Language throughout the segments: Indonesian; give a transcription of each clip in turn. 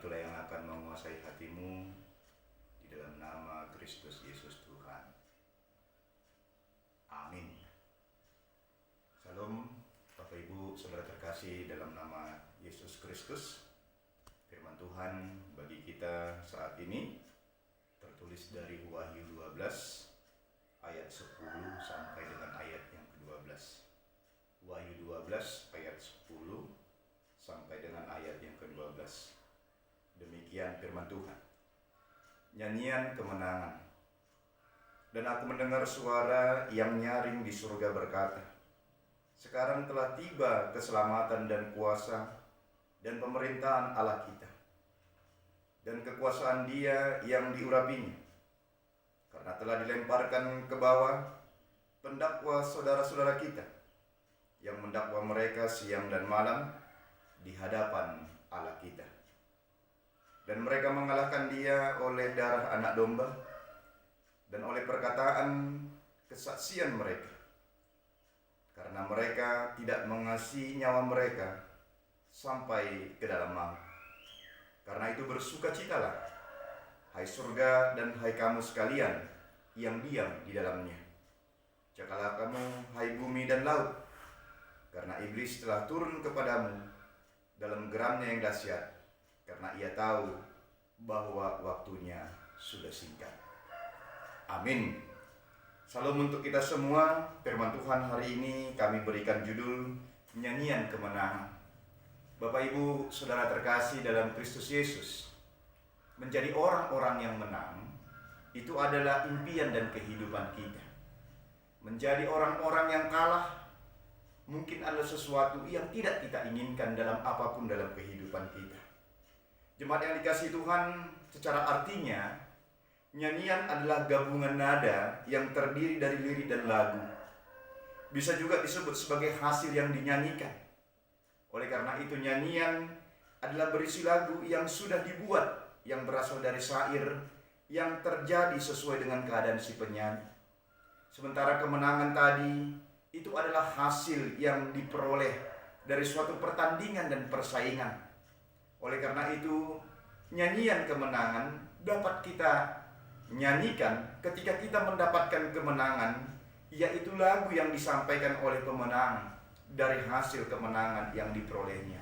itulah yang akan menguasai hatimu di dalam nama Kristus Yesus Tuhan. Amin. Salam Bapak Ibu Saudara terkasih dalam nama Yesus Kristus. Firman Tuhan bagi kita saat ini tertulis dari Wahyu 12 ayat 10 sampai dengan ayat yang ke-12. Wahyu 12 ayat 10 sampai dengan ayat yang ke-12. Demikian firman Tuhan. Nyanyian kemenangan. Dan aku mendengar suara yang nyaring di surga berkata, sekarang telah tiba keselamatan dan kuasa dan pemerintahan Allah kita, dan kekuasaan Dia yang diurapinya, karena telah dilemparkan ke bawah pendakwa saudara-saudara kita yang mendakwa mereka siang dan malam di hadapan Allah kita. Dan mereka mengalahkan Dia oleh darah anak domba dan oleh perkataan kesaksian mereka, karena mereka tidak mengasihi nyawa mereka sampai ke dalam maut. Karena itu bersukacitalah, hai surga dan hai kamu sekalian yang diam di dalamnya. Cakalah kamu, hai bumi dan laut, karena iblis telah turun kepadamu dalam geramnya yang dahsyat, karena ia tahu bahwa waktunya sudah singkat. Amin. Salam untuk kita semua. Firman Tuhan hari ini kami berikan judul Nyanyian Kemenangan. Bapak Ibu Saudara terkasih dalam Kristus Yesus, menjadi orang-orang yang menang itu adalah impian dan kehidupan kita. Menjadi orang-orang yang kalah mungkin adalah sesuatu yang tidak kita inginkan dalam apapun dalam kehidupan kita. Jemaat yang dikasihi Tuhan, secara artinya nyanyian adalah gabungan nada yang terdiri dari lirik dan lagu. Bisa juga disebut sebagai hasil yang dinyanyikan. Oleh karena itu nyanyian adalah berisi lagu yang sudah dibuat, yang berasal dari syair yang terjadi sesuai dengan keadaan si penyanyi. Sementara kemenangan tadi itu adalah hasil yang diperoleh dari suatu pertandingan dan persaingan. Oleh karena itu, nyanyian kemenangan dapat kita nyanyikan ketika kita mendapatkan kemenangan, yaitu lagu yang disampaikan oleh pemenang dari hasil kemenangan yang diperolehnya.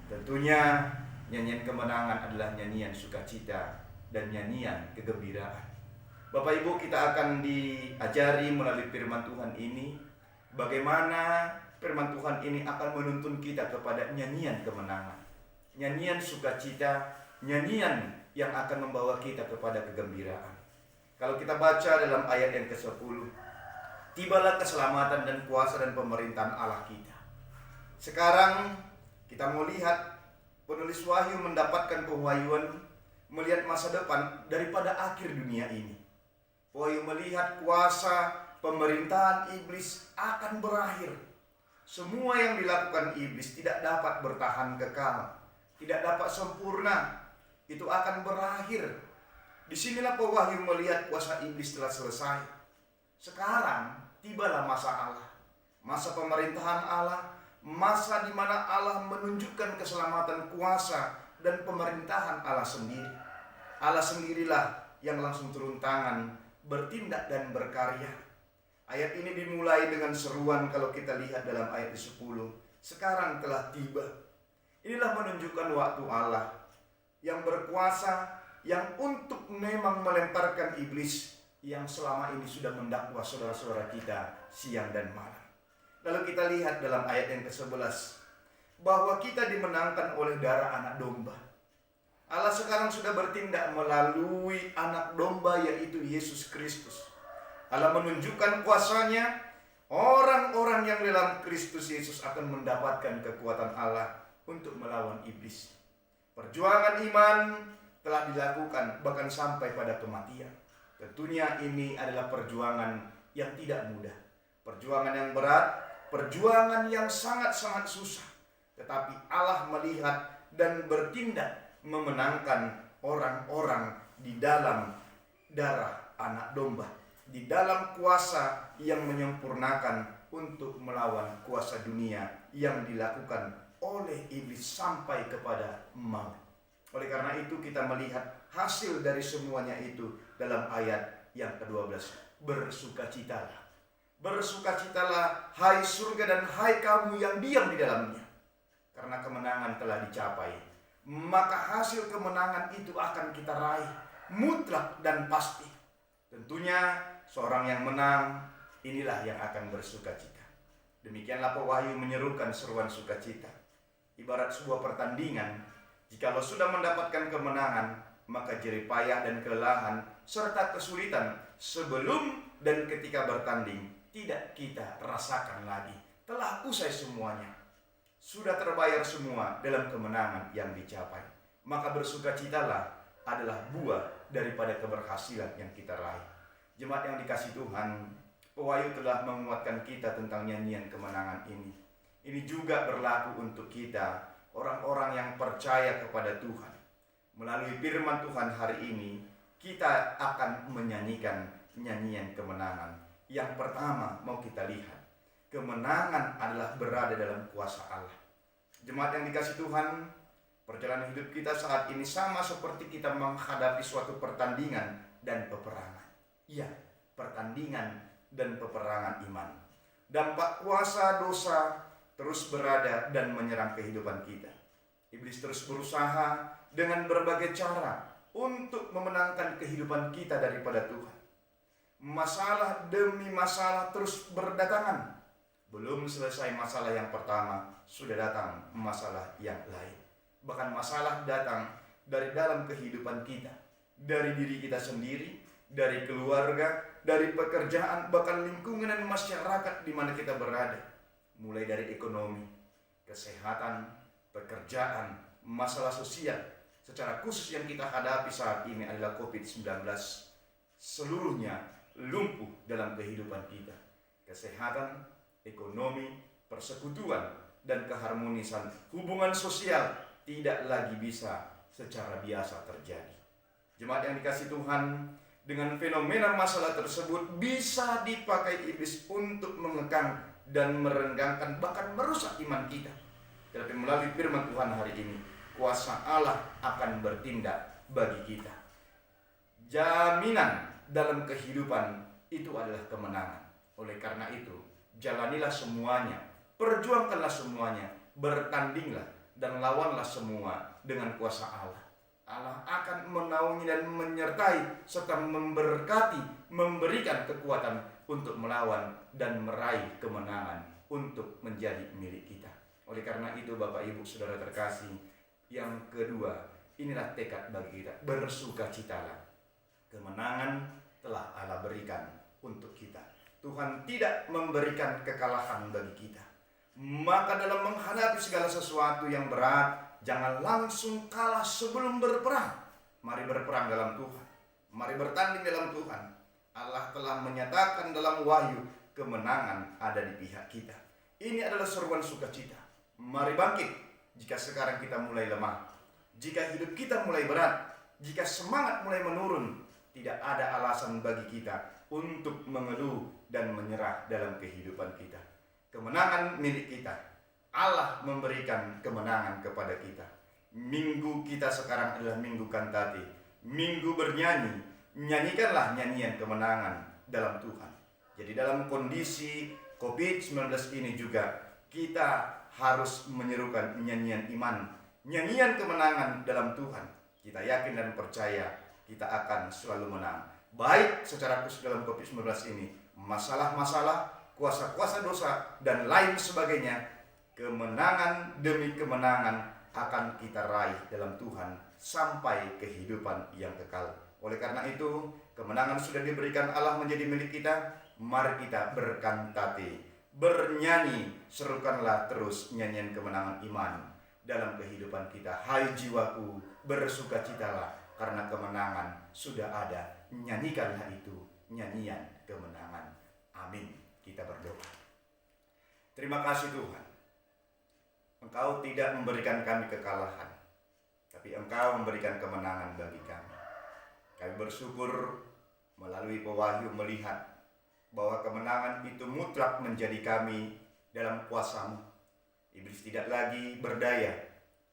Tentunya nyanyian kemenangan adalah nyanyian sukacita dan nyanyian kegembiraan. Bapak Ibu, kita akan diajari melalui firman Tuhan ini bagaimana firman Tuhan ini akan menuntun kita kepada nyanyian kemenangan, nyanyian sukacita, nyanyian yang akan membawa kita kepada kegembiraan. Kalau kita baca dalam ayat yang ke-10, tibalah keselamatan dan kuasa dan pemerintahan Allah kita. Sekarang kita mau lihat penulis Wahyu mendapatkan pewahyuan melihat masa depan daripada akhir dunia ini. Wahyu melihat kuasa pemerintahan iblis akan berakhir. Semua yang dilakukan iblis tidak dapat bertahan kekal, tidak dapat sempurna, itu akan berakhir. Disinilah pewahyu melihat kuasa iblis telah selesai. Sekarang tibalah masa Allah, masa pemerintahan Allah, masa di mana Allah menunjukkan keselamatan, kuasa dan pemerintahan Allah sendiri. Allah sendirilah yang langsung turun tangan, bertindak dan berkarya. Ayat ini dimulai dengan seruan kalau kita lihat dalam ayat 10. Sekarang telah tiba. Inilah menunjukkan waktu Allah yang berkuasa, yang untuk memang melemparkan iblis yang selama ini sudah mendakwa saudara-saudara kita siang dan malam. Lalu kita lihat dalam ayat yang ke-11 bahwa kita dimenangkan oleh darah anak domba. Allah sekarang sudah bertindak melalui anak domba, yaitu Yesus Kristus. Allah menunjukkan kuasanya. Orang-orang yang dalam Kristus Yesus akan mendapatkan kekuatan Allah untuk melawan iblis. Perjuangan iman telah dilakukan bahkan sampai pada kematian. Tentunya ini adalah perjuangan yang tidak mudah, perjuangan yang berat, perjuangan yang sangat-sangat susah. Tetapi Allah melihat dan bertindak memenangkan orang-orang di dalam darah anak domba, di dalam kuasa yang menyempurnakan untuk melawan kuasa dunia yang dilakukan oleh iblis sampai kepada maut. Oleh karena itu kita melihat hasil dari semuanya itu dalam ayat yang ke-12. Bersukacitalah. Bersukacitalah hai surga dan hai kamu yang diam di dalamnya. Karena kemenangan telah dicapai. Maka hasil kemenangan itu akan kita raih mutlak dan pasti. Tentunya seorang yang menang inilah yang akan bersukacita. Demikianlah pewahyu menyerukan seruan sukacita. Ibarat sebuah pertandingan, jikalau sudah mendapatkan kemenangan, maka jerih payah dan kelelahan serta kesulitan sebelum dan ketika bertanding tidak kita rasakan lagi. Telah usai semuanya. Sudah terbayar semua dalam kemenangan yang dicapai. Maka bersukacitalah adalah buah daripada keberhasilan yang kita raih. Jemaat yang dikasihi Tuhan, pewahyu telah menguatkan kita tentang nyanyian kemenangan ini. Ini juga berlaku untuk kita, orang-orang yang percaya kepada Tuhan. Melalui firman Tuhan hari ini, kita akan menyanyikan nyanyian kemenangan. Yang pertama mau kita lihat, kemenangan adalah berada dalam kuasa Allah. Jemaat yang dikasihi Tuhan, perjalanan hidup kita saat ini sama seperti kita menghadapi suatu pertandingan dan peperangan. Iya, pertandingan dan peperangan iman. Dampak kuasa dosa terus berada dan menyerang kehidupan kita. Iblis terus berusaha dengan berbagai cara untuk memenangkan kehidupan kita daripada Tuhan. Masalah demi masalah terus berdatangan. Belum selesai masalah yang pertama, sudah datang masalah yang lain. Bahkan masalah datang dari dalam kehidupan kita, dari diri kita sendiri, dari keluarga, dari pekerjaan, bahkan lingkungan dan masyarakat di mana kita berada. Mulai dari ekonomi, kesehatan, pekerjaan, masalah sosial. Secara khusus yang kita hadapi saat ini adalah COVID-19. Seluruhnya lumpuh dalam kehidupan kita. Kesehatan, ekonomi, persekutuan, dan keharmonisan hubungan sosial tidak lagi bisa secara biasa terjadi. Jemaat yang dikasihi Tuhan, dengan fenomena masalah tersebut bisa dipakai iblis untuk mengekang dan merenggangkan bahkan merusak iman kita. Tetapi melalui firman Tuhan hari ini, kuasa Allah akan bertindak bagi kita. Jaminan dalam kehidupan itu adalah kemenangan. Oleh karena itu, jalanilah semuanya, perjuangkanlah semuanya, bertandinglah dan lawanlah semua dengan kuasa Allah. Allah akan menaungi dan menyertai serta memberkati, memberikan kekuatan untuk melawan dan meraih kemenangan untuk menjadi milik kita. Oleh karena itu Bapak Ibu Saudara terkasih, yang kedua, inilah tekad bagi kita, bersukacitalah. Kemenangan telah Allah berikan untuk kita. Tuhan tidak memberikan kekalahan bagi kita. Maka dalam menghadapi segala sesuatu yang berat, jangan langsung kalah sebelum berperang. Mari berperang dalam Tuhan. Mari bertanding dalam Tuhan. Allah telah menyatakan dalam wahyu, kemenangan ada di pihak kita. Ini adalah seruan sukacita. Mari bangkit jika sekarang kita mulai lemah. Jika hidup kita mulai berat, jika semangat mulai menurun, tidak ada alasan bagi kita untuk mengeluh dan menyerah dalam kehidupan kita. Kemenangan milik kita. Allah memberikan kemenangan kepada kita. Minggu kita sekarang adalah minggu kantate, minggu bernyanyi. Nyanyikanlah nyanyian kemenangan dalam Tuhan. Jadi dalam kondisi COVID-19 ini juga kita harus menyerukan nyanyian iman, nyanyian kemenangan dalam Tuhan. Kita yakin dan percaya kita akan selalu menang. Baik secara khusus dalam COVID-19 ini, masalah-masalah, kuasa-kuasa dosa, dan lain sebagainya, kemenangan demi kemenangan akan kita raih dalam Tuhan sampai kehidupan yang kekal. Oleh karena itu, kemenangan sudah diberikan Allah menjadi milik kita. Mari kita berkantate, bernyanyi, serukanlah terus nyanyian kemenangan iman dalam kehidupan kita. Hai jiwaku, bersukacitalah karena kemenangan sudah ada. Nyanyikanlah itu, nyanyian kemenangan. Amin. Kita berdoa. Terima kasih Tuhan. Engkau tidak memberikan kami kekalahan, tapi Engkau memberikan kemenangan bagi kami. Kami bersyukur melalui pewahyu melihat bahwa kemenangan itu mutlak menjadi kami dalam kuasa-Mu. Iblis tidak lagi berdaya,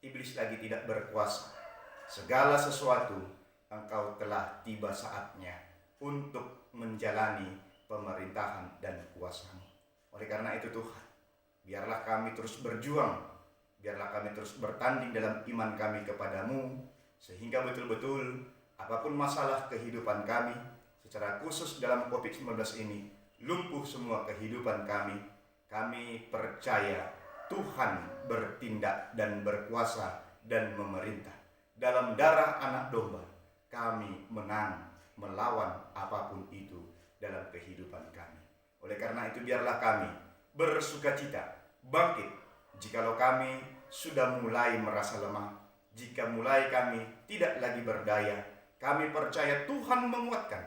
iblis lagi tidak berkuasa. segala sesuatu Engkau telah tiba saatnya untuk menjalani pemerintahan dan kuasa-Mu. Oleh karena itu Tuhan, biarlah kami terus berjuang, biarlah kami terus bertanding dalam iman kami kepadamu, sehingga betul-betul apapun masalah kehidupan kami, secara khusus dalam COVID-19 ini, lumpuh semua kehidupan kami, kami percaya Tuhan bertindak dan berkuasa dan memerintah. Dalam darah anak domba, kami menang melawan apapun itu dalam kehidupan kami. Oleh karena itu biarlah kami bersukacita, bangkit, jikalau kami sudah mulai merasa lemah, jika mulai kami tidak lagi berdaya, kami percaya Tuhan menguatkan,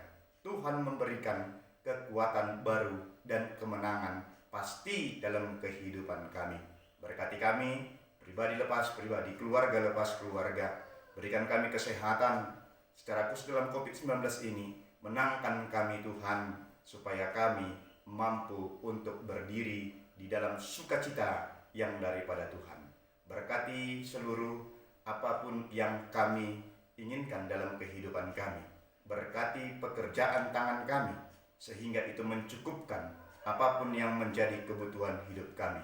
Tuhan memberikan kekuatan baru dan kemenangan pasti dalam kehidupan kami. Berkati kami, pribadi lepas pribadi, keluarga lepas keluarga. Berikan kami kesehatan secara khusus dalam COVID-19 ini. Menangkan kami Tuhan, supaya kami mampu untuk berdiri di dalam sukacita yang daripada Tuhan. Berkati seluruh apapun yang kami inginkan dalam kehidupan kami. Berkati pekerjaan tangan kami, sehingga itu mencukupkan apapun yang menjadi kebutuhan hidup kami.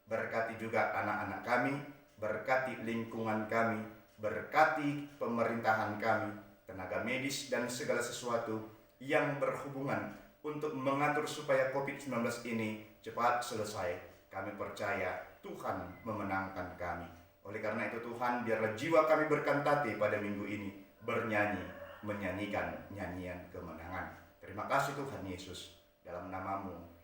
Berkati juga anak-anak kami, berkati lingkungan kami, berkati pemerintahan kami, tenaga medis dan segala sesuatu yang berhubungan untuk mengatur supaya COVID-19 ini cepat selesai. Kami percaya Tuhan memenangkan kami. Oleh karena itu Tuhan, biarlah jiwa kami berkantate pada minggu ini, bernyanyi, menyanyikan nyanyian kemenangan. Terima kasih Tuhan Yesus, dalam nama-Mu